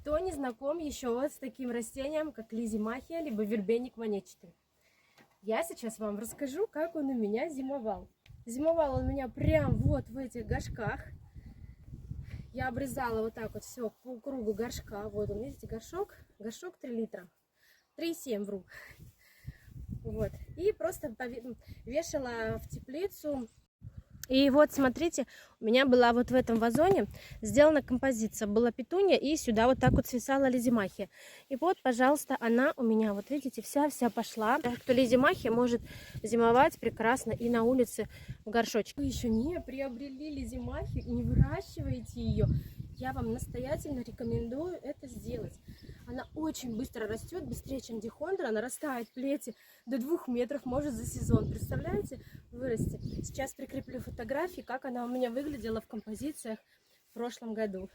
Кто не знаком еще вот с таким растением, как лизимахия, либо вербеник монетчатый? Я сейчас вам расскажу, как он у меня зимовал. Зимовал он у меня прям вот в этих горшках. Я обрезала вот так вот все по кругу горшка. Вот он, видите, горшок 3 литра. 3,7 вру. Вот. И просто вешала в теплицу. И вот, смотрите, у меня была вот в этом вазоне сделана композиция. Была петунья, и сюда вот так вот свисала лизимахия. И вот, пожалуйста, она у меня, вот видите, вся пошла. Так что лизимахия может зимовать прекрасно и на улице в горшочке. Вы еще не приобрели лизимахию и не выращиваете ее, я вам настоятельно рекомендую это сделать. Она очень быстро растет, быстрее, чем дихондра. Она растает плети до 2 метров, может за сезон. Представляете, вырасти. Сейчас прикреплю фотографии, как она у меня выглядела в композициях в прошлом году.